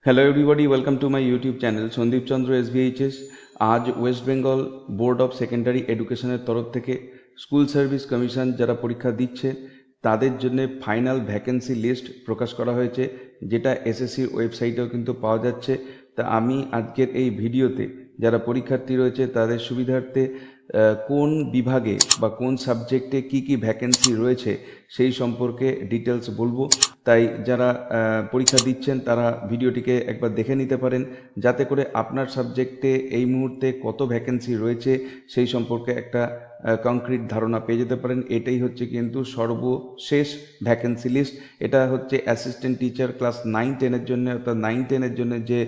Hello everybody, welcome to my YouTube channel Sandip Chandra SVHS. আজ West Bengal board of secondary এডুকেশনের তরফ থেকে স্কুল সার্ভিস কমিশন যারা পরীক্ষা দিচ্ছে তাদের জন্য ফাইনাল ভ্যাকেন্সি লিস্ট প্রকাশ করা হয়েছে, যেটা এসএসসির ওয়েবসাইটেও কিন্তু পাওয়া যাচ্ছে। তা আমি আজকের এই ভিডিওতে যারা পরীক্ষার্থী রয়েছে তাদের সুবিধার্থে কোন বিভাগে বা কোন সাবজেক্টে কি কি ভ্যাকেন্সি রয়েছে সেই সম্পর্কে ডিটেলস বলবো। তাই যারা পরীক্ষা দিচ্ছেন তারা ভিডিওটিকে একবার দেখে নিতে পারেন, যাতে করে আপনার সাবজেক্টে এই মুহূর্তে কত ভ্যাকেন্সি রয়েছে সেই সম্পর্কে একটা কংক্রিট ধারণা পেয়ে যেতে পারেন। এটাই হচ্ছে কিন্তু সর্বশেষ ভ্যাকেন্সি লিস্ট। এটা হচ্ছে অ্যাসিস্ট্যান্ট টিচার ক্লাস 9-10-এর জন্য, অর্থাৎ 9-10-এর জন্য যে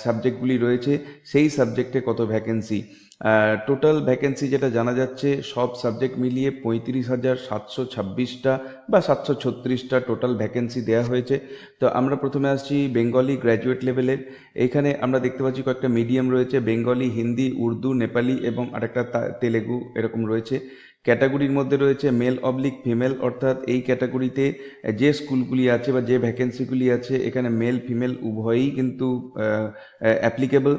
সাবজেক্টগুলি রয়েছে সেই সাবজেক্টে কত ভ্যাকেন্সি। টোটাল ভ্যাকেন্সি যেটা জানা যাচ্ছে সব সাবজেক্ট মিলিয়ে 35,726টা বা 736টা টোটাল ভ্যাকেন্সি দেওয়া হয়েছে। তো আমরা প্রথমে আসছি বেঙ্গলি গ্র্যাজুয়েট লেভেলের। এইখানে আমরা দেখতে পাচ্ছি কয়েকটা মিডিয়াম রয়েছে, বেঙ্গলি, হিন্দি, উর্দু, নেপালি এবং আরেকটা তেলেগু এরকম রয়েছে। ক্যাটাগরির মধ্যে রয়েছে মেল অবলিক ফিমেল, অর্থাৎ এই ক্যাটাগরিতে যে স্কুলগুলি আছে বা যে ভ্যাকেন্সিগুলি আছে এখানে মেল ফিমেল উভয়ই কিন্তু অ্যাপ্লিকেবল।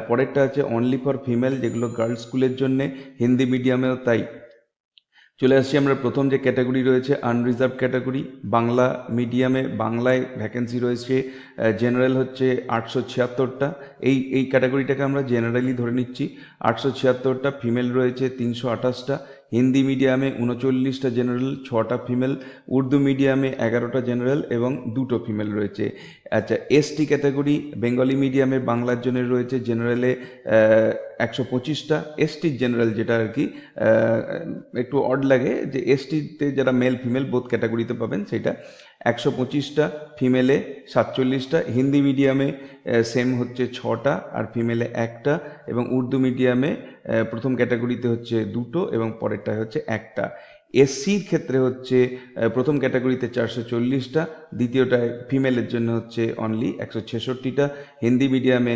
পরেরটা আছে অনলি ফর ফিমেল, যেগুলো গার্লস স্কুলের জন্যে, হিন্দি মিডিয়ামেও তাই। চলে আসছি আমরা প্রথম যে ক্যাটাগরি রয়েছে আনরিজার্ভ ক্যাটাগরি। বাংলা মিডিয়ামে বাংলায় ভ্যাকেন্সি রয়েছে জেনারেল হচ্ছে 876টা। এই ক্যাটাগরিটাকে আমরা জেনারেলি ধরে নিচ্ছি। 876টা। ফিমেল রয়েছে 328টা। হিন্দি মিডিয়ামে 39টা জেনারেল, 6টা ফিমেল। উর্দু মিডিয়ামে 11টা জেনারেল এবং 2টো ফিমেল রয়েছে। আচ্ছা, এসটি ক্যাটাগরি বেঙ্গলি মিডিয়ামে বাংলার জন্য রয়েছে জেনারেলে 125টা। এসটির জেনারেল যেটা আর কি একটু অড লাগে, যে এসটিতে যারা মেল ফিমেল বোথ ক্যাটাগরিতে পাবেন সেটা 125টা, ফিমেলে 47টা। হিন্দি মিডিয়ামে সেম হচ্ছে 6টা আর ফিমেলে 1টা, এবং উর্দু মিডিয়ামে প্রথম ক্যাটাগরিতে হচ্ছে 2টো এবং পরেরটা হচ্ছে 1টা। এসসির ক্ষেত্রে হচ্ছে প্রথম ক্যাটাগরিতে 440টা, দ্বিতীয়টায় ফিমেলের জন্য হচ্ছে অনলি 166টা। হিন্দি মিডিয়ামে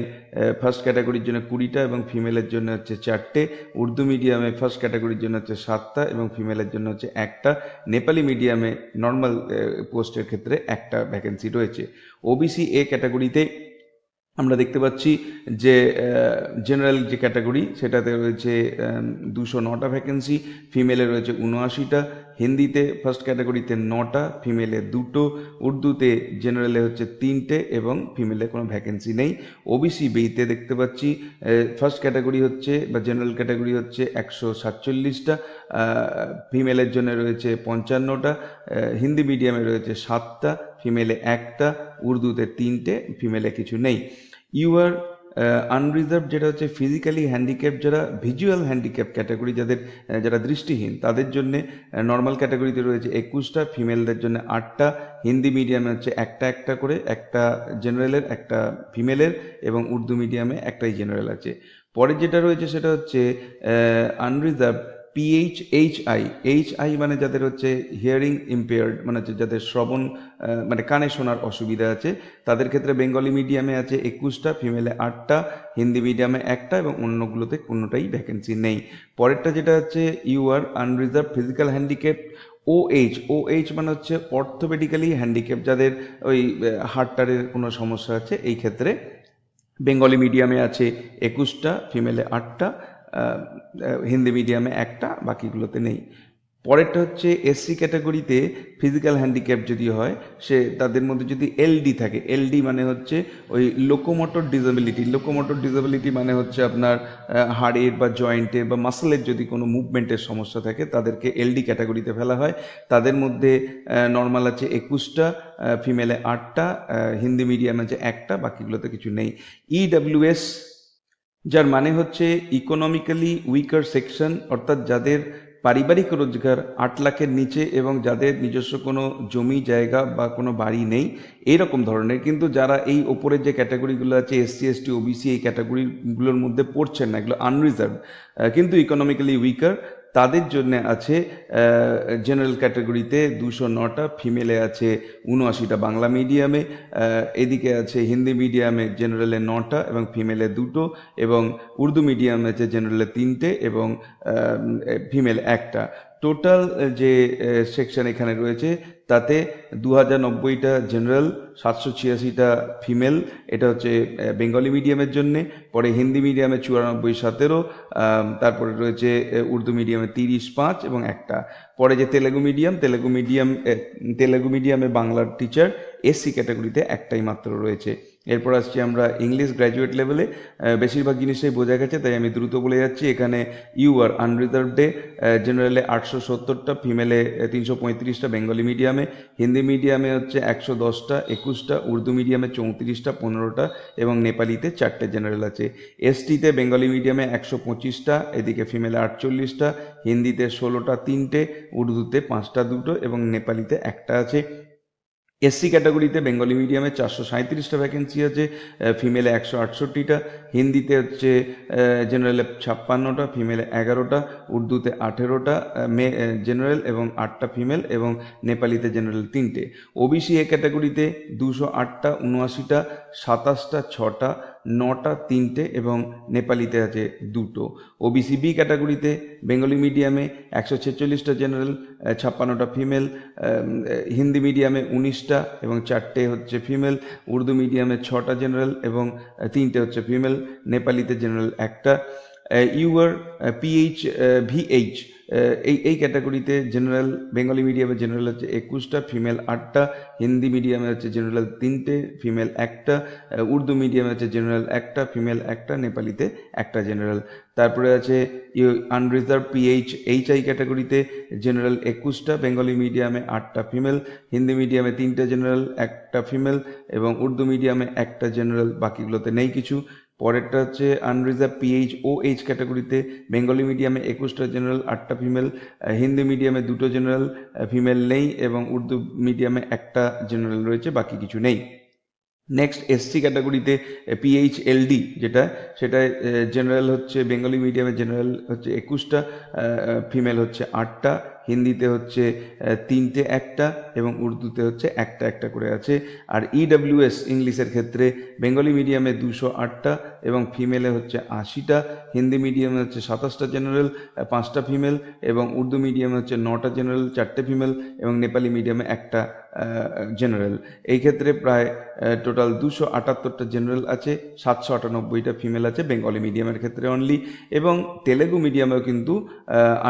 ফার্স্ট ক্যাটাগরির জন্য 20টা এবং ফিমেলের জন্য হচ্ছে 4টে। উর্দু মিডিয়ামে ফার্স্ট ক্যাটাগরির জন্য হচ্ছে 7টা এবং ফিমেলের জন্য হচ্ছে 1টা। নেপালি মিডিয়ামে নর্মাল পোস্টের ক্ষেত্রে 1টা ভ্যাকেন্সি রয়েছে। ওবিসি এ ক্যাটাগরিতে আমরা দেখতে পাচ্ছি যে জেনারেল যে ক্যাটাগরি সেটাতে রয়েছে 209টা ভ্যাকেন্সি, ফিমেলে রয়েছে 79টা। হিন্দিতে ফার্স্ট ক্যাটাগরিতে 9টা, ফিমেলে 2টো। উর্দুতে জেনারেলে হচ্ছে 3টে এবং ফিমেলে কোনো ভ্যাকেন্সি নেই। ওবিসি বেইতে দেখতে পাচ্ছি ফার্স্ট ক্যাটাগরি হচ্ছে বা জেনারেল ক্যাটাগরি হচ্ছে 147টা, ফিমেলের জন্য রয়েছে 55টা। হিন্দি মিডিয়ামে রয়েছে 7টা, ফিমেলে 1টা। উর্দুতে 3টে, ফিমেলে কিছু নেই। ইউআর আনরিজার্ভ যেটা হচ্ছে ফিজিক্যালি হ্যান্ডিক্যাপ, যারা ভিজুয়াল হ্যান্ডিক্যাপ ক্যাটাগরি, যারা দৃষ্টিহীন তাদের জন্য নর্মাল ক্যাটাগরিতে রয়েছে 21টা, ফিমেলদের জন্য 8টা। হিন্দি মিডিয়ামে হচ্ছে একটা একটা করে, একটা জেনারেলের একটা ফিমেলের, এবং উর্দু মিডিয়ামে একটাই জেনারেল আছে। পরে যেটা রয়েছে সেটা হচ্ছে আনরিজার্ভ পিএইচআই। এইচআই মানে যাদের হচ্ছে হিয়ারিং ইম্পেয়ার্ড, মানে হচ্ছে যাদের শ্রবণ মানে কানে শোনার অসুবিধা আছে, তাদের ক্ষেত্রে বেঙ্গলি মিডিয়ামে আছে 21টা, ফিমেলে 8টা, হিন্দি মিডিয়ামে 1টা এবং অন্যগুলোতে কোনোটাই ভ্যাকেন্সি নেই। পরেরটা যেটা হচ্ছে UR unreserved physical handicap OH মানে হচ্ছে অর্থোপেডিক্যালি হ্যান্ডিক্যাপ, যাদের ওই হার্টারের কোনো সমস্যা আছে। এই ক্ষেত্রে বেঙ্গলি মিডিয়ামে আছে 21টা, ফিমেলে 8টা, হিন্দি মিডিয়ামে 1টা, বাকিগুলোতে নেই। পরেরটা হচ্ছে এসসি ক্যাটাগরিতে ফিজিক্যাল হ্যান্ডিক্যাপ যদি হয়, তাদের মধ্যে যদি এলডি থাকে, এলডি মানে হচ্ছে ওই লোকোমোটর ডিসেবিলিটি মানে হচ্ছে আপনার হাড়ের বা জয়েন্টের বা মাসেলের যদি কোনো মুভমেন্টের সমস্যা থাকে তাদেরকে এলডি ক্যাটাগরিতে ফেলা হয়। তাদের মধ্যে নর্মাল আছে 21টা, ফিমেলে 8টা, হিন্দি মিডিয়াম আছে 1টা, বাকিগুলোতে কিছু নেই। ইডব্লিউএস, যার মানে হচ্ছে ইকোনমিক্যালি উইকার সেকশন, অর্থাৎ যাদের পারিবারিক রোজগার 8 লাখের নিচে এবং যাদের নিজস্ব কোনো জমি জায়গা বা কোনো বাড়ি নেই, এইরকম ধরনের, কিন্তু যারা এই ওপরের যে ক্যাটাগরিগুলো আছে এসসি এসটি ওবিসি, এই ক্যাটাগরিগুলোর মধ্যে পড়ছেন না, এগুলো আনরিজার্ভ কিন্তু ইকোনমিক্যালি উইকার, তাদের জন্য আছে জেনারেল ক্যাটাগরিতে 209টা, ফিমেলে আছে 79টা বাংলা মিডিয়ামে, এদিকে আছে হিন্দি মিডিয়ামে জেনারেলে 9টা এবং ফিমেলে 2টো, এবং উর্দু মিডিয়ামে আছে জেনারেলে 3টে এবং ফিমেল 1টা। টোটাল যে সেকশন এখানে রয়েছে তাতে 2090টা জেনারেল, 786টা ফিমেল, এটা হচ্ছে বেঙ্গলি মিডিয়ামের জন্যে। পরে হিন্দি মিডিয়ামে 94-17, তারপরে রয়েছে উর্দু মিডিয়ামে 30-5 এবং একটা। পরে যে তেলেগু মিডিয়ামে বাংলার টিচার এসসি ক্যাটাগরিতে একটাই মাত্র রয়েছে। এরপর আসছি আমরা ইংলিশ গ্র্যাজুয়েট লেভেলে। বেশিরভাগ জিনিসটাই বোঝা গেছে, তাই আমি দ্রুত বলে যাচ্ছি। এখানে ইউআর আনরিজার্ভ ডে, জেনারেলে 870টা, ফিমেলে 335টা বেঙ্গলি মিডিয়ামে, হিন্দি মিডিয়ামে হচ্ছে 110টা, 21টা, উর্দু মিডিয়ামে 34টা, 15টা এবং নেপালিতে 4টে জেনারেল আছে। এসটিতে বেঙ্গলি মিডিয়ামে 125টা, এদিকে ফিমেলে 48টা, হিন্দিতে 16টা, 3টে, উর্দুতে 5টা, 2টো এবং নেপালিতে একটা আছে। এসসি ক্যাটাগরিতে বেঙ্গলি মিডিয়ামে 437টা ভ্যাকেন্সি আছে, ফিমেলে 168টা, হিন্দিতে হচ্ছে জেনারেলে 56টা, ফিমেলে 11টা, উর্দুতে 18টা জেনারেল এবং 8টা ফিমেল এবং নেপালিতে জেনারেল 3টে। ওবিসি এ ক্যাটাগরিতে 208টা, 79টা, 27টা, 6টা, 9টা, 3টে এবং নেপালিতে আছে 2টো। ওবিসি বি ক্যাটাগরিতে বেঙ্গলি মিডিয়ামে 146টা জেনারেল, 56টা ফিমেল, হিন্দি মিডিয়ামে 19টা এবং 4টে হচ্ছে ফিমেল, উর্দু মিডিয়ামে 6টা জেনারেল এবং 3টে হচ্ছে ফিমেল, নেপালিতে জেনারেল একটা। ইউআর পিএইচ ভিএইচ এই ক্যাটাগরিতে জেনারেল, বেঙ্গলি মিডিয়ামে জেনারেল হচ্ছে 21টা, ফিমেল 8টা, হিন্দি মিডিয়ামে হচ্ছে জেনারেল 3টে, ফিমেল একটা, উর্দু মিডিয়ামে হচ্ছে জেনারেল একটা, ফিমেল একটা, নেপালিতে একটা জেনারেল। তারপরে আছে আনরিজার্ভ পিএইচ এইচআই ক্যাটাগরিতে জেনারেল 21টা, বেঙ্গলি মিডিয়ামে 8টা ফিমেল, হিন্দি মিডিয়ামে 3টে জেনারেল, একটা ফিমেল এবং উর্দু মিডিয়ামে একটা জেনারেল, বাকিগুলোতে নেই কিছু। পরেরটা হচ্ছে আনরিজার্ভ পিএইচ ও এইচ ক্যাটাগরিতে বেঙ্গলি মিডিয়ামে 21টা জেনারেল, 8টা ফিমেল, হিন্দি মিডিয়ামে 2টো জেনারেল, ফিমেল নেই এবং উর্দু মিডিয়ামে একটা জেনারেল রয়েছে, বাকি কিছু নেই। নেক্সট এসসি ক্যাটাগরিতে পিএইচএলডি সেটা জেনারেল হচ্ছে বেঙ্গলি মিডিয়ামে জেনারেল হচ্ছে 21টা, ফিমেল হচ্ছে 8টা, হিন্দিতে হচ্ছে 3টে একটা এবং উর্দুতে হচ্ছে একটা একটা করে আছে। আর ইডব্লিউএস ইংলিশের ক্ষেত্রে বেঙ্গলি মিডিয়ামে 208টা এবং ফিমেলে হচ্ছে 80টা, হিন্দি মিডিয়ামে হচ্ছে 27টা জেনারেল, 5টা ফিমেল এবং উর্দু মিডিয়ামে হচ্ছে 9টা জেনারেল, 4টে ফিমেল এবং নেপালি মিডিয়ামে একটা জেনারেল। এই ক্ষেত্রে প্রায় টোটাল 278টা জেনারেল আছে, 798টা ফিমেল আছে বেঙ্গলি মিডিয়ামের ক্ষেত্রে অনলি। এবং তেলেগু মিডিয়ামেও কিন্তু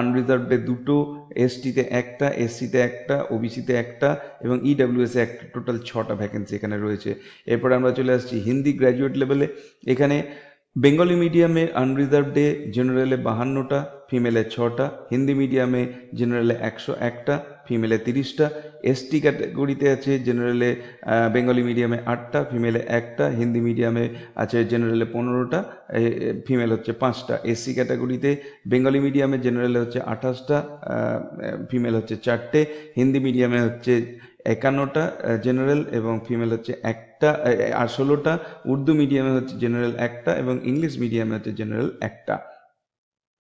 আনরিজার্ভডে 2টো, এসটিতে একটা, এসসিতে একটা, ওবিসিতে একটা এবং ইডব্লিউএসে একটা, টোটাল 6টা ভ্যাকেন্সি এখানে রয়েছে। এরপর আমরা চলে আসছি হিন্দি গ্র্যাজুয়েট লেভেলে। এখানে বেঙ্গলি মিডিয়ামে আনরিজার্ভডে জেনারেলে 52টা, ফিমেলে 6টা, হিন্দি মিডিয়ামে জেনারেলে 101টা, ফিমেলে 30টা, এসটি ক্যাটাগরিতে আছে জেনারেলে বেঙ্গলি মিডিয়ামে 8টা, ফিমেলে একটা, হিন্দি মিডিয়ামে আছে জেনারেলে 15টা, ফিমেল হচ্ছে 5টা। এসসি ক্যাটাগরিতে বেঙ্গলি মিডিয়ামে জেনারেলে হচ্ছে 28টা, ফিমেল হচ্ছে 4টে, হিন্দি মিডিয়ামে হচ্ছে 51টা জেনারেল এবং ফিমেল হচ্ছে একটা আর 16টা, উর্দু মিডিয়ামে হচ্ছে জেনারেল একটা এবং ইংলিশ মিডিয়ামে হচ্ছে জেনারেল একটা।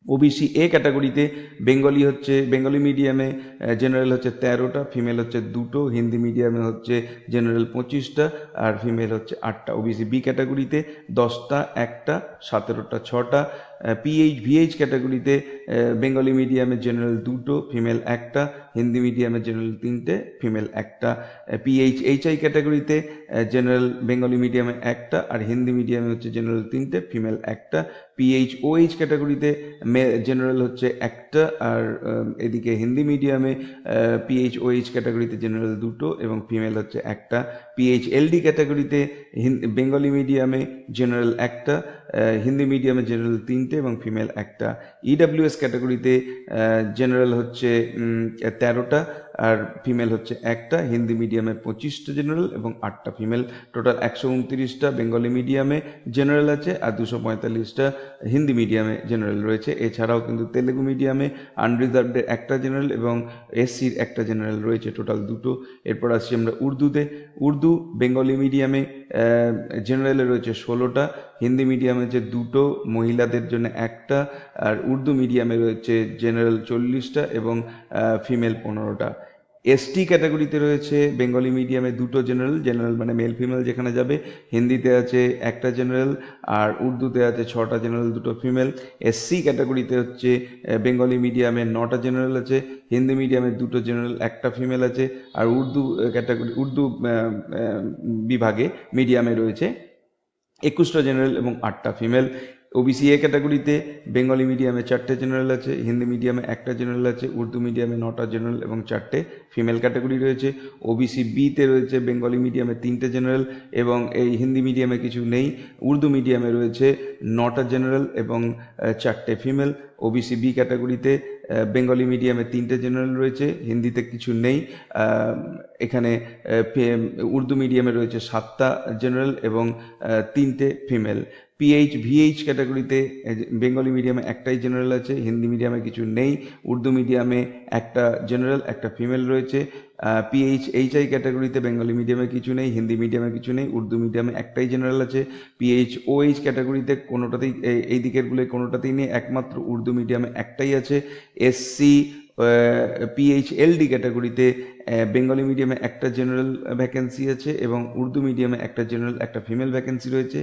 ওবিসি এ ক্যাটাগরিতে বেঙ্গলি মিডিয়ামে জেনারেল হচ্ছে 13টা, ফিমেল হচ্ছে 2টো, হিন্দি মিডিয়ামে হচ্ছে জেনারেল 25টা আর ফিমেল হচ্ছে 8টা। ওবিসি বি ক্যাটাগরিতে 10টা, একটা, 17টা, 6টা। ভিএইচ ক্যাটাগরিতে বেঙ্গলি মিডিয়ামে জেনারেল 2টো, ফিমেল একটা, হিন্দি মিডিয়ামে জেনারেল 3টে, ফিমেল একটা। এইচআই ক্যাটাগরিতে জেনারেল বেঙ্গলি মিডিয়ামে একটা আর হিন্দি মিডিয়ামে হচ্ছে জেনারেল 3টে, ফিমেল একটা। ওএইচ ক্যাটাগরিতে জেনারেল হচ্ছে একটা আর এদিকে হিন্দি মিডিয়ামে ওএইচ ক্যাটাগরিতে জেনারেল 2টো এবং ফিমেল হচ্ছে একটা। পিএইচএলডি ক্যাটাগরিতে বেঙ্গলি মিডিয়ামে জেনারেল একটা, হিন্দি মিডিয়ামে জেনারেল 3টে এবং ফিমেল একটা। ইডব্লিউএস ক্যাটাগরিতে জেনারেল হচ্ছে 13টা আর ফিমেল হচ্ছে একটা, হিন্দি মিডিয়ামে 25টা জেনারেল এবং 8টা ফিমেল, টোটাল 129টা বেঙ্গলি মিডিয়ামে জেনারেল আছে আর 245টা হিন্দি মিডিয়ামে জেনারেল রয়েছে। এছাড়াও কিন্তু তেলেগু মিডিয়ামে আনরিজার্ভডের একটা জেনারেল এবং এসসির একটা জেনারেল রয়েছে, টোটাল 2টো। এরপর আসছি আমরা উর্দু বেঙ্গলি মিডিয়ামে জেনারেলে রয়েছে 16টা, হিন্দি মিডিয়ামে হচ্ছে 2টো, মহিলাদের জন্য একটা আর উর্দু মিডিয়ামে রয়েছে জেনারেল 40টা এবং ফিমেল 15টা। এসটি ক্যাটাগরিতে রয়েছে বেঙ্গলি মিডিয়ামে দুটো জেনারেল, জেনারেল মানে মেল ফিমেল যেখানে যাবে, হিন্দিতে আছে একটা জেনারেল, আর উর্দুতে আছে 6টা জেনারেল, দুটো ফিমেল। এসসি ক্যাটাগরিতে হচ্ছে বেঙ্গলি মিডিয়ামে 9টা জেনারেল আছে, হিন্দি মিডিয়ামে দুটো জেনারেল একটা ফিমেল আছে, আর উর্দু ক্যাটাগরি উর্দু বিভাগে মিডিয়ামে রয়েছে 21টা জেনারেল এবং 8টা ফিমেল। ওবিসি এ ক্যাটাগরিতে বেঙ্গলি মিডিয়ামে 4টে জেনারেল আছে, হিন্দি মিডিয়ামে একটা জেনারেল আছে, উর্দু মিডিয়ামে 9টা জেনারেল এবং 4টে ফিমেল ক্যাটাগরি রয়েছে। ওবিসি বিতে রয়েছে বেঙ্গলি মিডিয়ামে 3টে জেনারেল এবং এই হিন্দি মিডিয়ামে কিছু নেই। উর্দু মিডিয়ামে রয়েছে 9টা জেনারেল এবং 4টে ফিমেল। ওবিসি বি ক্যাটাগরিতে বেঙ্গলি মিডিয়ামে 3টে জেনারেল রয়েছে, হিন্দিতে কিছু নেই। এখানে উর্দু মিডিয়ামে রয়েছে 7টা জেনারেল এবং 3টে ফিমেল। পিএইচ ভিএইচ ক্যাটাগরিতে বেঙ্গলি মিডিয়ামে একটাই জেনারেল আছে, হিন্দি মিডিয়ামে কিছু নেই। উর্দু মিডিয়ামে একটা জেনারেল একটা ফিমেল রয়েছে। পিএইচ এইচআই ক্যাটাগরিতে বেঙ্গলি মিডিয়ামে কিছু নেই, হিন্দি মিডিয়ামে কিছু নেই, উর্দু মিডিয়ামে একটাই জেনারেল আছে। পিএইচ ওএইচ ক্যাটাগরিতে কোনোটাতেই এই দিকেরগুলো কোনোটাতেই নেই, একমাত্র উর্দু মিডিয়ামে একটাই আছে। এসসি পিএইচএলডি ক্যাটাগরিতে বেঙ্গলি মিডিয়ামে একটা জেনারেল ভ্যাকেন্সি আছে এবং উর্দু মিডিয়ামে একটা জেনারেল একটা ফিমেল ভ্যাকেন্সি রয়েছে।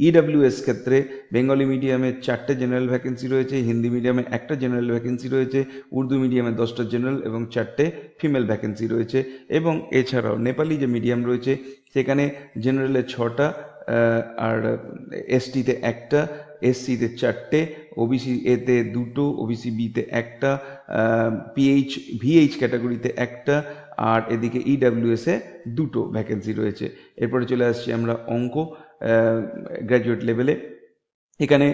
ইডাব্লিউএস ক্ষেত্রে বেঙ্গলি মিডিয়ামে 4টে জেনারেল ভ্যাকেন্সি রয়েছে, হিন্দি মিডিয়ামে একটা জেনারেল ভ্যাকেন্সি রয়েছে, উর্দু মিডিয়ামে 10টা জেনারেল এবং 4টে ফিমেল ভ্যাকেন্সি রয়েছে। এবং এছাড়াও নেপালি যে মিডিয়াম রয়েছে সেখানে জেনারেলে 6টা, আর এসটিতে একটা, এসসিতে 4টে, ওবিসি এতে 2টো, ওবিসি বিতে একটা, পিএইচ ভিএইচ ক্যাটাগরিতে একটা, আর এদিকে ইডাব্লিউএসে 2টো ভ্যাকেন্সি রয়েছে। এরপরে চলে আসছি আমরা অঙ্ক গ্র্যাজুয়েট লেভেলে। এখানে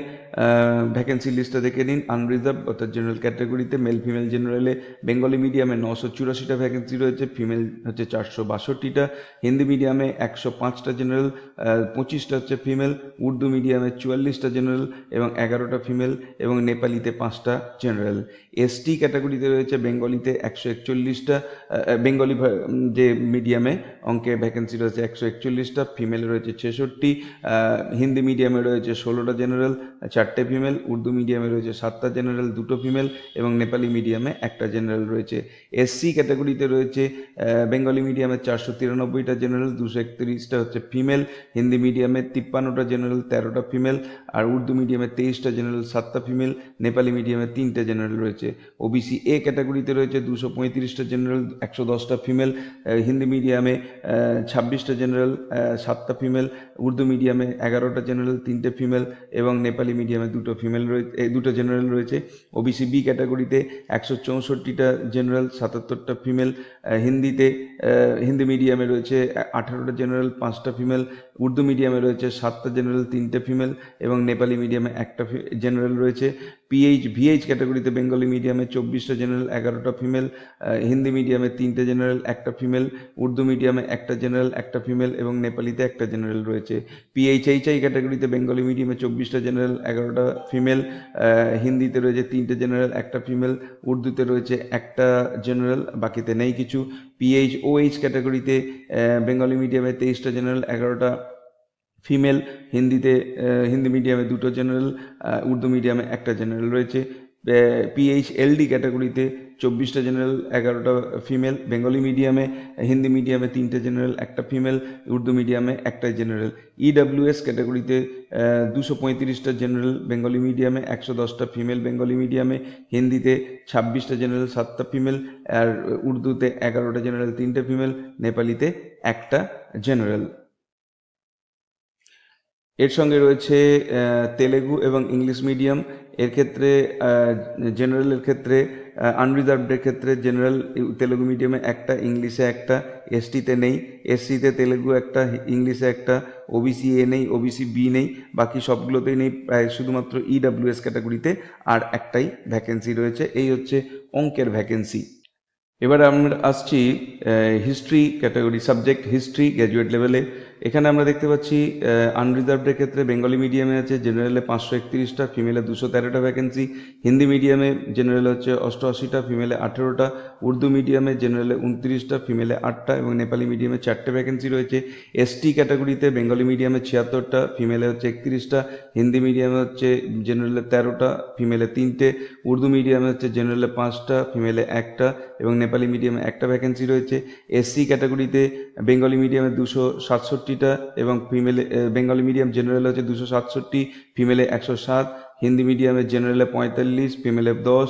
ভ্যাকেন্সি লিস্টটা দেখে নিন। আনরিজার্ভ অর্থাৎ জেনারেল ক্যাটাগরিতে মেল ফিমেল জেনারেলে বেঙ্গলি মিডিয়ামে 984টা ভ্যাকেন্সি রয়েছে, ফিমেল হচ্ছে 462টা, হিন্দি মিডিয়ামে 105টা জেনারেল, 25টা হচ্ছে ফিমেল, উর্দু মিডিয়ামে 44টা জেনারেল এবং 11টা ফিমেল, এবং নেপালিতে 5টা জেনারেল। এসটি ক্যাটাগরিতে রয়েছে বেঙ্গলিতে 141টা, বেঙ্গলি যে মিডিয়ামে অঙ্কে ভ্যাকেন্সি রয়েছে 141টা, ফিমেল রয়েছে 66, হিন্দি মিডিয়ামে রয়েছে 16টা জেনারেল 4টে ফিমেল, উর্দু মিডিয়ামে রয়েছে 7টা জেনারেল 2টো ফিমেল এবং নেপালি মিডিয়ামে একটা জেনারেল রয়েছে। এসসি ক্যাটাগরিতে রয়েছে বেঙ্গলি মিডিয়ামে 493টা জেনারেল, 231টা হচ্ছে ফিমেল, হিন্দি মিডিয়ামে 53টা জেনারেল 13টা ফিমেল, আর উর্দু মিডিয়ামে 23টা জেনারেল 7টা ফিমেল, নেপালি মিডিয়ামে 3টে জেনারেল রয়েছে। ওবিসি এ ক্যাটাগরিতে রয়েছে 235টা জেনারেল 110টা ফিমেল, হিন্দি মিডিয়ামে 26টা জেনারেল 7টা ফিমেল, উর্দু মিডিয়ামে 11টা জেনারেল 3টে ফিমেল এবং নেপালি মিডিয়ামে 2টো ফিমেল রয়েছে, 2টো জেনারেল রয়েছে। ওবিসি বি ক্যাটাগরিতে 164টা জেনারেল 77টা ফিমেল, হিন্দি মিডিয়ামে রয়েছে 18টা জেনারেল 5টা ফিমেল, উর্দু মিডিয়ামে রয়েছে 7টা জেনারেল 3টে ফিমেল এবং নেপালি মিডিয়ামে একটা জেনারেল রয়েছে। পিএইচ ভিএইচ ক্যাটাগরিতে বেঙ্গলি মিডিয়ামে 24টা জেনারেল 11টা ফিমেল, হিন্দি মিডিয়ামে 3টে জেনারেল একটা ফিমেল, উর্দু মিডিয়ামে একটা জেনারেল একটা ফিমেল এবং নেপালিতে একটা জেনারেল রয়েছে। পিএইচএইচআই ক্যাটাগরিতে বেঙ্গলি মিডিয়ামে 24টা জেনারেল 11টা ফিমেল, হিন্দিতে রয়েছে 3টে জেনারেল একটা ফিমেল, উর্দুতে রয়েছে একটা জেনারেল, বাকিতে নেই কিছু। পিএইচওএইচ ক্যাটাগরিতে বেঙ্গলি মিডিয়ামে 23টা জেনারেল 11টা ফিমেল, হিন্দি মিডিয়ামে 2টো জেনারেল, উর্দু মিডিয়ামে একটা জেনারেল রয়েছে। পিএইচএলডি ক্যাটাগরিতে 24টা জেনারেল 11টা ফিমেল, বেঙ্গলি মিডিয়ামে, হিন্দি মিডিয়ামে 3টে জেনারেল একটা ফিমেল, উর্দু মিডিয়ামে একটা জেনারেল। ইডাব্লিউএস ক্যাটাগরিতে 235টা জেনারেল বেঙ্গলি মিডিয়ামে, 110টা ফিমেল বেঙ্গলি মিডিয়ামে, হিন্দিতে 26টা জেনারেল 7টা ফিমেল, আর উর্দুতে 11টা জেনারেল 3টে ফিমেল, নেপালিতে একটা জেনারেল। এর সঙ্গে রয়েছে তেলেগু এবং ইংলিশ মিডিয়াম। এর ক্ষেত্রে জেনারেলের ক্ষেত্রে আনরিজার্ভডের ক্ষেত্রে জেনারেল তেলেগু মিডিয়ামে একটা, ইংলিশে একটা, এসটিতে নেই, এসসিতে তেলেগু একটা, ইংলিশে একটা, ওবিসি এ নেই, ওবিসি বি নেই, বাকি সবগুলোতেই নেই, প্রায় শুধুমাত্র ইডাব্লিউএস ক্যাটাগরিতে আর একটাই ভ্যাকেন্সি রয়েছে। এই হচ্ছে অঙ্কের ভ্যাকেন্সি। এবার আমরা আসছি history category, subject history graduate লেভেলে। এখানে আমরা দেখতে পাচ্ছি আনরিজার্ভডের ক্ষেত্রে বেঙ্গলি মিডিয়ামে আছে জেনারেলে 531টা, ফিমেলে 213টা ভ্যাকেন্সি, হিন্দি মিডিয়ামে জেনারেলে হচ্ছে 88টা, ফিমেলে 18টা, উর্দু মিডিয়ামে জেনারেলে 29টা, ফিমেলে 8টা এবং নেপালি মিডিয়ামে 4টে ভ্যাকেন্সি রয়েছে। এসটি ক্যাটাগরিতে বেঙ্গলি মিডিয়ামে 76টা, ফিমেলে হচ্ছে 31টা, হিন্দি মিডিয়ামে হচ্ছে জেনারেলে 13টা, ফিমেলে 3টে, উর্দু মিডিয়ামে হচ্ছে জেনারেলে 5টা, ফিমেলে 1টা এবং নেপালি মিডিয়ামে 1টা ভ্যাকেন্সি রয়েছে। এসসি ক্যাটাগরিতে বেঙ্গলি মিডিয়ামে 267টা এবং ফিমেলে বেঙ্গলি মিডিয়াম জেনারেলে হচ্ছে 267, ফিমেলে 107, হিন্দি মিডিয়ামে জেনারেলে 45, ফিমেলে 10,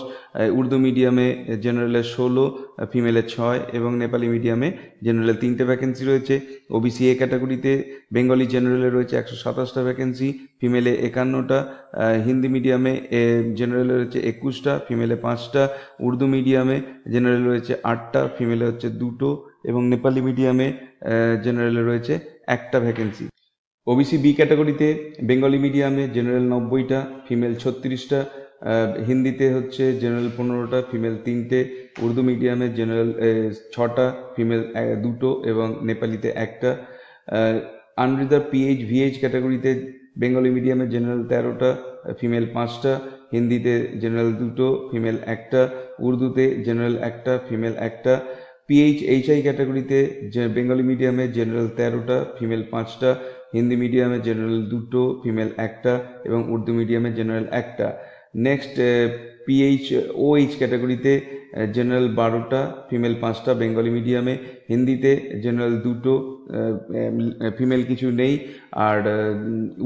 উর্দু মিডিয়ামে জেনারেলে 16, ফিমেলে 6 এবং নেপালি মিডিয়ামে জেনারেলে 3টে ভ্যাকেন্সি রয়েছে। ওবিসি এ ক্যাটাগরিতে বেঙ্গলি জেনারেলে রয়েছে 127টা ভ্যাকেন্সি, ফিমেলে 51টা, হিন্দি মিডিয়ামে জেনারেলে রয়েছে 21টা, ফিমেলে 5টা, উর্দু মিডিয়ামে জেনারেল রয়েছে 8টা, ফিমেলে হচ্ছে 2টো এবং নেপালি মিডিয়ামে জেনারেলে রয়েছে 1টা ভ্যাকেন্সি। ওবিসি বি ক্যাটাগরিতে বেঙ্গলি মিডিয়ামে জেনারেল 90টা, ফিমেল 36টা, হিন্দিতে হচ্ছে জেনারেল 15টা, ফিমেল 3টে, উর্দু মিডিয়ামে জেনারেল 6টা, ফিমেল 2টো এবং নেপালিতে 1টা। আনরিজার্ভ পিএইচ ভিএইচ ক্যাটাগরিতে বেঙ্গলি মিডিয়ামে জেনারেল 13টা, ফিমেল 5টা, হিন্দিতে জেনারেল 2টো, ফিমেল 1টা, উর্দুতে জেনারেল 1টা, ফিমেল 1টা। পিএইচআই ক্যাটাগরিতে বেঙ্গলি মিডিয়ামে জেনারেল 13টা, ফিমেল 5টা, হিন্দি মিডিয়ামে জেনারেল 2টো, ফিমেল 1টা এবং উর্দু মিডিয়ামে জেনারেল 1টা। নেক্সট ওএইচ ক্যাটাগরিতে জেনারেল 12টা, ফিমেল 5টা বেঙ্গলি মিডিয়ামে, হিন্দিতে জেনারেল 2টো, ফিমেল কিছু নেই, আর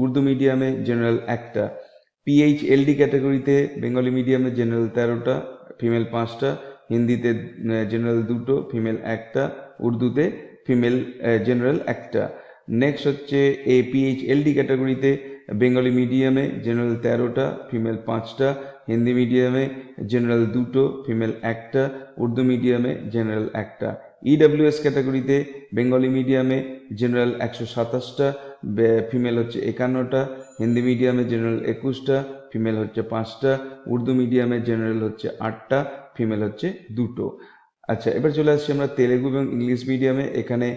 উর্দু মিডিয়ামে জেনারেল 1টা। পিএইচএলডি ক্যাটাগরিতে বেঙ্গলি মিডিয়ামে জেনারেল 13টা, ফিমেল 5টা, হিন্দিতে জেনারেল 2টো, ফিমেল 1টা, উর্দুতে ফিমেল জেনারেল 1টা। নেক্সট হচ্ছে পিএইচএলডি ক্যাটাগরিতে বেঙ্গলি মিডিয়ামে জেনারেল 13টা, ফিমেল 5টা, হিন্দি মিডিয়ামে জেনারেল 2টো, ফিমেল 1টা, উর্দু মিডিয়ামে জেনারেল 1টা। ইডব্লিউএস ক্যাটাগরিতে বেঙ্গলি মিডিয়ামে জেনারেল 127টা, ফিমেল হচ্ছে 51টা, হিন্দি মিডিয়ামে জেনারেল 21টা, ফিমেল হচ্ছে 5টা, উর্দু মিডিয়ামে জেনারেল হচ্ছে 8টা, ফিমেল হচ্ছে 2টো। আচ্ছা, এবার চলে আসছি আমরা তেলেগু এবং ইংলিশ মিডিয়ামে। এখানে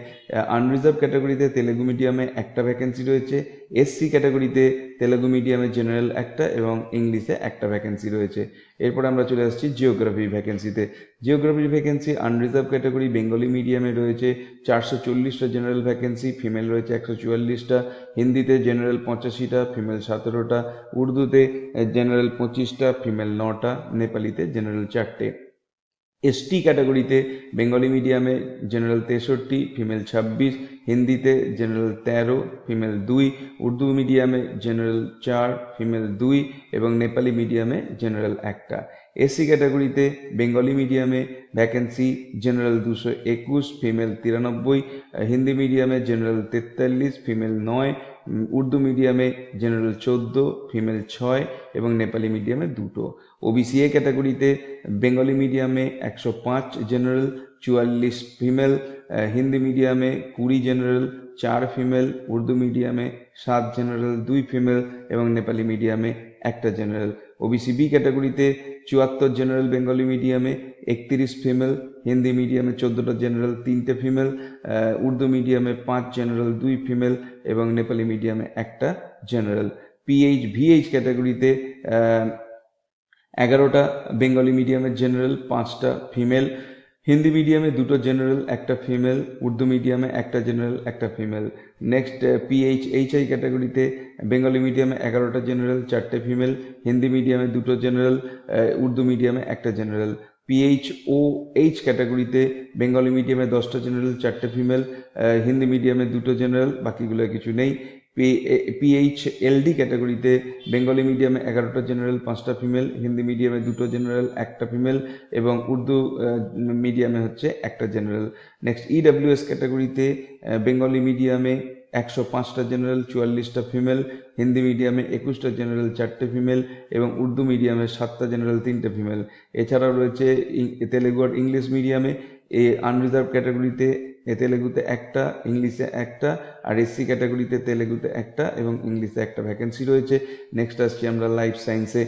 আনরিজার্ভ ক্যাটাগরিতে তেলেগু মিডিয়ামে 1টা ভ্যাকেন্সি রয়েছে, এসসি ক্যাটাগরিতে তেলেগু মিডিয়ামে জেনারেল 1টা এবং ইংলিশে 1টা ভ্যাকেন্সি রয়েছে। এরপরে আমরা চলে আসছি জিওগ্রাফি ভ্যাকেন্সিতে। জিওগ্রাফির ভ্যাকেন্সি আনরিজার্ভ ক্যাটাগরি বেঙ্গলি মিডিয়ামে রয়েছে 440টা জেনারেল ভ্যাকেন্সি, ফিমেল রয়েছে 144টা, হিন্দিতে জেনারেল 85টা, ফিমেল 17টা, উর্দুতে জেনারেল 25টা, ফিমেল 9টা, নেপালিতে জেনারেল 4টে। এসটি ক্যাটাগরিতে বেঙ্গলি মিডিয়ামে জেনারেল 63, ফিমেল 26, হিন্দিতে জেনারেল 13, ফিমেল 2, উর্দু মিডিয়ামে জেনারেল 4, ফিমেল 2 এবং নেপালি মিডিয়ামে জেনারেল 1টা। এসসি ক্যাটাগরিতে বেঙ্গলি মিডিয়ামে ভ্যাকেন্সি জেনারেল 221, ফিমেল 93, হিন্দি মিডিয়ামে জেনারেল 43, ফিমেল 9, উর্দু মিডিয়ামে জেনারেল 14, ফিমেল 6 এবং নেপালি মিডিয়ামে 2টো। ওবিসি এ ক্যাটাগরিতে বেঙ্গলি মিডিয়ামে 105 জেনারেল, 44 ফিমেল, হিন্দি মিডিয়ামে 20 জেনারেল, 4 ফিমেল, উর্দু মিডিয়ামে 7 জেনারেল, 2 ফিমেল এবং নেপালি মিডিয়ামে 1টা জেনারেল। ওবিসি বি ক্যাটাগরিতে 74 জেনারেল বেঙ্গলি মিডিয়ামে, 31 ফিমেল, হিন্দি মিডিয়ামে 14টা জেনারেল, 3টে ফিমেল, উর্দু মিডিয়ামে 5 জেনারেল, 2 ফিমেল এবং নেপালি মিডিয়ামে 1টা জেনারেল। ভিএইচ ক্যাটাগরিতে 11টা বেঙ্গলি মিডিয়ামের জেনারেল, 5টা ফিমেল, হিন্দি মিডিয়ামে 2টো জেনারেল, 1টা ফিমেল, উর্দু মিডিয়ামে 1টা জেনারেল, 1টা ফিমেল। নেক্সট পিএইচআই ক্যাটাগরিতে বেঙ্গলি মিডিয়ামে 11টা জেনারেল, 4টে ফিমেল, হিন্দি মিডিয়ামে 2টো জেনারেল, উর্দু মিডিয়ামে 1টা জেনারেল। পিএইচওএইচ ক্যাটাগরিতে বেঙ্গলি মিডিয়ামে 10টা জেনারেল, 4টে ফিমেল, হিন্দি মিডিয়ামে 2টো জেনারেল, বাকিগুলো কিছু নেই। পিএইচএলডি ক্যাটাগরিতে বেঙ্গলি মিডিয়ামে 11টা জেনারেল, 5টা ফিমেল, হিন্দি মিডিয়ামে 2টো জেনারেল, 1টা ফিমেল এবং উর্দু মিডিয়ামে হচ্ছে 1টা জেনারেল। নেক্সট ইডব্লিউএস ক্যাটাগরিতে বেঙ্গলি মিডিয়ামে 105টা জেনারেল, 44টা ফিমেল, হিন্দি মিডিয়ামে 21টা জেনারেল, 4টে ফিমেল এবং উর্দু মিডিয়ামে 7টা জেনারেল, 3টে ফিমেল। এছাড়াও রয়েছে তেলেগু আর ইংলিশ মিডিয়ামে আনরিজার্ভ ক্যাটাগরিতে তেলেগুতে 1টা, ইংলিশে 1টা আর এসসি ক্যাটাগরিতে তেলেগুতে 1টা এবং ইংলিশে 1টা ভ্যাকেন্সি রয়েছে। নেক্সট আসছি আমরা লাইফ সায়েন্সে।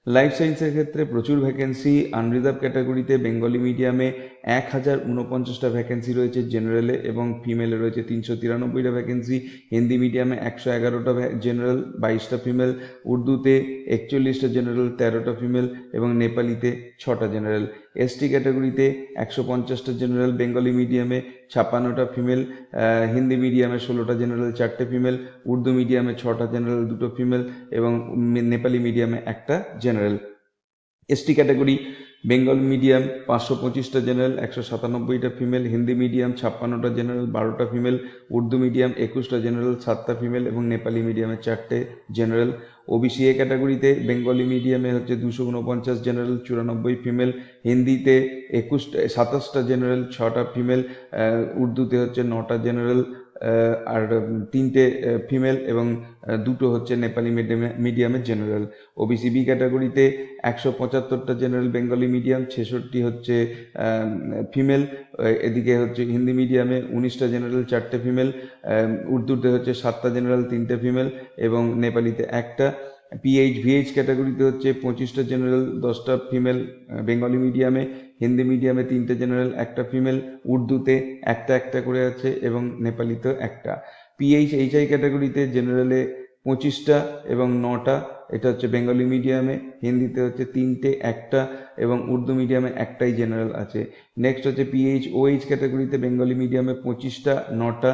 লাইফ সায়েন্সের ক্ষেত্রে প্রচুর ভ্যাকেন্সি। আনরিজার্ভ ক্যাটাগরিতে বেঙ্গলি মিডিয়ামে 1049টা ভ্যাকেন্সি রয়েছে জেনারেলে, এবং ফিমেলে রয়েছে 393টা ভ্যাকেন্সি। হিন্দি মিডিয়ামে 111টা জেনারেল, 22টা ফিমেল। উর্দুতে 41টা জেনারেল, 13টা ফিমেল, এবং নেপালিতে 6টা জেনারেল। এসটি ক্যাটাগরিতে 150টা জেনারেল, বেঙ্গলি মিডিয়ামে 56টা ফিমেল, হিন্দি মিডিয়ামে 16টা জেনারেল, 4টে ফিমেল। উর্দু মিডিয়ামে 6টা জেনারেল, 2টো ফিমেল, এবং নেপালি মিডিয়ামে 1টা general. ST category Bengal medium 525টা জেনারেল, 197টা ফিমেল। হিন্দি মিডিয়াম 56টা জেনারেল, 12টা ফিমেল। উর্দু মিডিয়াম 21টা জেনারেল, 7টা ফিমেল, এবং নেপালি মিডিয়ামে 4টে জেনারেল। ওবিসি এ ক্যাটাগরিতে বেঙ্গলি মিডিয়ামে হচ্ছে 249 জেনারেল, 94 ফিমেল। হিন্দিতে 27টা জেনারেল, 6টা ফিমেল। উর্দুতে হচ্ছে 9টা জেনারেল আর 3টে ফিমেল, এবং 2টো হচ্ছে নেপালি মিডিয়ামের জেনারেল। ওবিসি বি ক্যাটাগরিতে 175টা জেনারেল বেঙ্গলি মিডিয়াম, 66 হচ্ছে ফিমেল। এদিকে হচ্ছে হিন্দি মিডিয়ামে 19টা জেনারেল, 4টে ফিমেল। উর্দুতে হচ্ছে 7টা জেনারেল, 3টে ফিমেল, এবং নেপালিতে 1টা। ভিএইচ ক্যাটাগরিতে হচ্ছে 25টা জেনারেল, 10টা ফিমেল বেঙ্গলি মিডিয়ামে। হিন্দি মিডিয়ামে 3টে জেনারেল, 1টা ফিমেল। উর্দুতে একটা করে আছে, এবং নেপালিতেও 1টা। এইচআই ক্যাটাগরিতে জেনারেলে 25টা এবং 9টা, এটা হচ্ছে বেঙ্গলি মিডিয়ামে। হিন্দিতে হচ্ছে 3টে, 1টা, এবং উর্দু মিডিয়ামে 1টাই জেনারেল আছে। নেক্সট হচ্ছে ওএইচ ক্যাটাগরিতে বেঙ্গলি মিডিয়ামে 25টা, 9টা।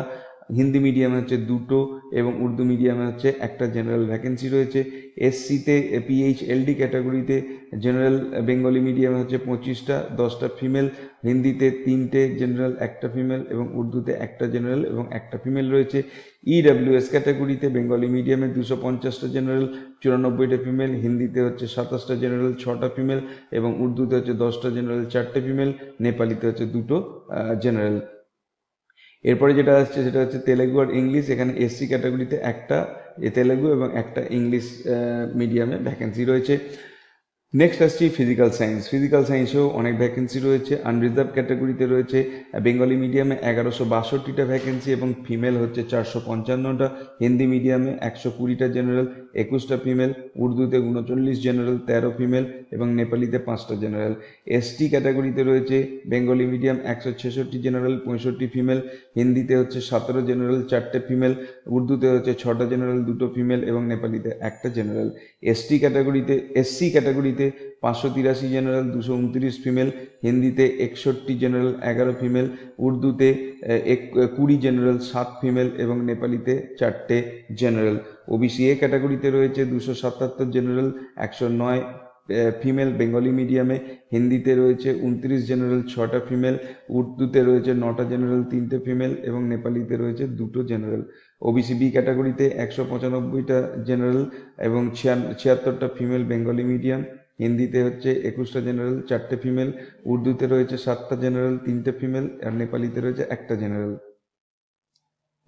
হিন্দি মিডিয়ামে হচ্ছে 2টো, এবং উর্দু মিডিয়ামে হচ্ছে 1টা জেনারেল ভ্যাকেন্সি রয়েছে। এসসিতে পিএইচএলডি ক্যাটাগরিতে জেনারেল বেঙ্গলি মিডিয়ামে হচ্ছে 25টা, 10টা ফিমেল। হিন্দিতে 3টে জেনারেল, 1টা ফিমেল, এবং উর্দুতে 1টা জেনারেল এবং 1টা ফিমেল রয়েছে। ইডব্লিউএস ক্যাটাগরিতে বেঙ্গলি মিডিয়ামে 250টা জেনারেল, 94টা ফিমেল। হিন্দিতে হচ্ছে 27টা জেনারেল, 6টা ফিমেল, এবং উর্দুতে হচ্ছে 10টা জেনারেল, 4টে ফিমেল। নেপালিতে হচ্ছে 2টো জেনারেল। এরপরে যেটা আসছে সেটা হচ্ছে তেলেগু আর ইংলিশ। এখানে এসসি ক্যাটাগরিতে 1টা তেলেগু এবং 1টা ইংলিশ মিডিয়ামে ভ্যাকেন্সি রয়েছে। নেক্সট আসছি ফিজিক্যাল সায়েন্সেও অনেক ভ্যাকেন্সি রয়েছে। আনরিজার্ভ ক্যাটাগরিতে রয়েছে বেঙ্গলি মিডিয়ামে 1162টা ভ্যাকেন্সি, এবং ফিমেল হচ্ছে 455টা। হিন্দি মিডিয়ামে 120টা জেনারেল, 21টা ফিমেল। উর্দুতে 39 জেনারেল, 13 ফিমেল, এবং নেপালিতে 5টা জেনারেল। এসটি ক্যাটাগরিতে রয়েছে বেঙ্গলি মিডিয়াম 166 জেনারেল, 65 ফিমেল। হিন্দিতে হচ্ছে 17 জেনারেল, 4টে ফিমেল। উর্দুতে হচ্ছে 6টা জেনারেল, 2টো ফিমেল, এবং নেপালিতে 1টা জেনারেল। এসসি ক্যাটাগরিতে 583 জেনারেল, 229 ফিমেল। হিন্দিতে 61 জেনারেল, 11 ফিমেল। উর্দুতে 20 জেনারেল, 7 ফিমেল, এবং নেপালিতে 4টে জেনারেল। ওবিসি এ ক্যাটাগরিতে রয়েছে 277 জেনারেল, 109 ফিমেল বেঙ্গলি মিডিয়ামে। হিন্দিতে রয়েছে 29 জেনারেল, 6টা ফিমেল। উর্দুতে রয়েছে 9টা জেনারেল, 3টে ফিমেল, এবং নেপালিতে রয়েছে 2টো জেনারেল। ওবিসি বি ক্যাটাগরিতে 195টা জেনারেল এবং 76টা ফিমেল বেঙ্গলি মিডিয়াম। হিন্দিতে হচ্ছে 21টা জেনারেল, 4টে ফিমেল। উর্দুতে রয়েছে 7টা জেনারেল, 3টে ফিমেল, আর নেপালিতে রয়েছে 1টা জেনারেল।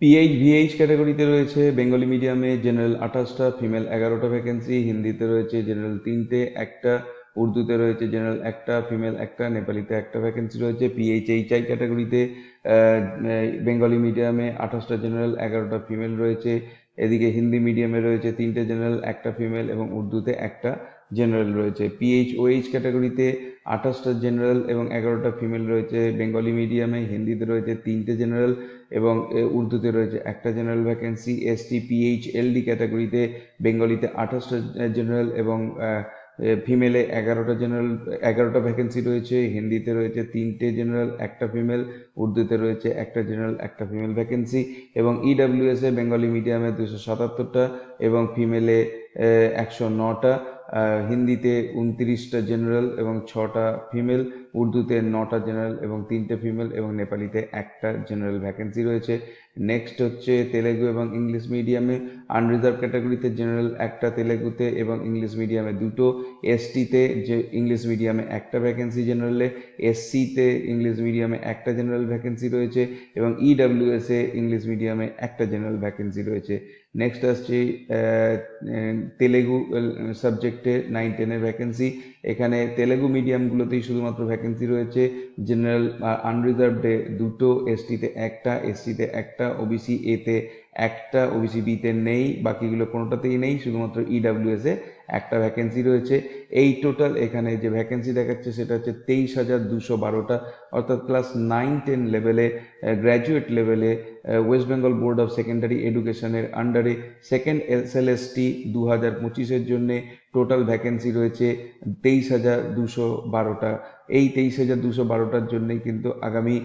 ভিএইচ ক্যাটাগরিতে রয়েছে বেঙ্গলি মিডিয়ামে জেনারেল 28টা, ফিমেল 11টা ভ্যাকেন্সি। হিন্দিতে রয়েছে জেনারেল 3টে, 1টা। উর্দুতে রয়েছে জেনারেল 1টা, ফিমেল 1টা, নেপালিতে 1টা ভ্যাকেন্সি রয়েছে। এইচআই ক্যাটাগরিতে বেঙ্গলি মিডিয়ামে 28টা জেনারেল, 11টা ফিমেল রয়েছে। এদিকে হিন্দি মিডিয়ামে রয়েছে 3টে জেনারেল, 1টা ফিমেল, এবং উর্দুতে 1টা জেনারেল রয়েছে। ওএইচ ক্যাটাগরিতে 28টা জেনারেল এবং 11টা ফিমেল রয়েছে বেঙ্গলি মিডিয়ামে। হিন্দিতে রয়েছে 3টে জেনারেল, এবং উর্দুতে রয়েছে 1টা জেনারেল ভ্যাকেন্সি। পিএইচএলডি ক্যাটাগরিতে বেঙ্গলিতে 28টা জেনারেল এবং ফিমেলে 11টা ভ্যাকেন্সি রয়েছে। হিন্দিতে রয়েছে 3টে জেনারেল, 1টা ফিমেল। উর্দুতে রয়েছে 1টা জেনারেল, 1টা ফিমেল ভ্যাকেন্সি। এবং ইডব্লিউএস এ বেঙ্গলি মিডিয়ামে 277টা এবং ফিমেলে 109টা। হিন্দিতে 29টা জেনারেল এবং 6টা ফিমেল। উর্দুতে 9টা জেনারেল এবং 3টে ফিমেল, এবং নেপালিতে 1টা জেনারেল ভ্যাকেন্সি রয়েছে। নেক্সট হচ্ছে তেলেগু এবং ইংলিশ মিডিয়ামে। আনরিজার্ভ ক্যাটাগরিতে জেনারেল 1টা তেলেগুতে, এবং ইংলিশ মিডিয়ামে 2টো। এসটিতে যে ইংলিশ মিডিয়ামে 1টা ভ্যাকেন্সি জেনারেলে। এসসিতে ইংলিশ মিডিয়ামে 1টা জেনারেল ভ্যাকেন্সি রয়েছে, এবং ইডব্লিউএস এ ইংলিশ মিডিয়ামে 1টা জেনারেল ভ্যাকেন্সি রয়েছে। নেক্সট আসছে তেলেগু সাবজেক্টে 9-10 ভ্যাকেন্সি। এখানে তেলেগু মিডিয়ামগুলোতেই শুধুমাত্র ভ্যাকেন্সি রয়েছে। জেনারেল আনরিজার্ভডে 2টো, এসটিতে 1টা, এসসিতে 1টা, ওবিসি এতে 1টা, ওবিসি বিতে নেই, বাকিগুলো কোনোটাতেই নেই, শুধুমাত্র ইডব্লিউএস এ একটা ভ্যাকেন্সি রয়েছে। এই টোটাল এখানে যে ভ্যাকেন্সি দেখাচ্ছে সেটা হচ্ছে 23,212টা, অর্থাৎ ক্লাস 9-10 লেভেলে, গ্র্যাজুয়েট লেভেলে West Bengal board of secondary এডুকেশনের আন্ডারে সেকেন্ড SLST 2025-এর জন্যে টোটাল ভ্যাকেন্সি রয়েছে 23,212টা। এই 23,212টার জন্যই কিন্তু আগামী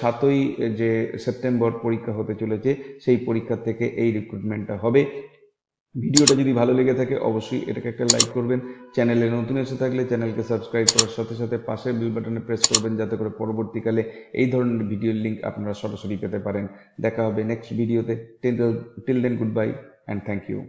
7ই যে সেপ্টেম্বর পরীক্ষা হতে চলেছে, সেই পরীক্ষা থেকে এই রিক্রুটমেন্টটা হবে। ভিডিওটা যদি ভালো লেগে থাকে অবশ্যই এটাকে একটা লাইক করবেন। চ্যানেলে নতুন এসে থাকলে চ্যানেলকে সাবস্ক্রাইব করার সাথে সাথে পাশের বেল বাটনে প্রেস করবেন, যাতে করে পরবর্তীকালে এই ধরনের ভিডিওর লিঙ্ক আপনারা সরাসরি পেতে পারেন। দেখা হবে নেক্সট ভিডিওতে। Till then good bye and thank you.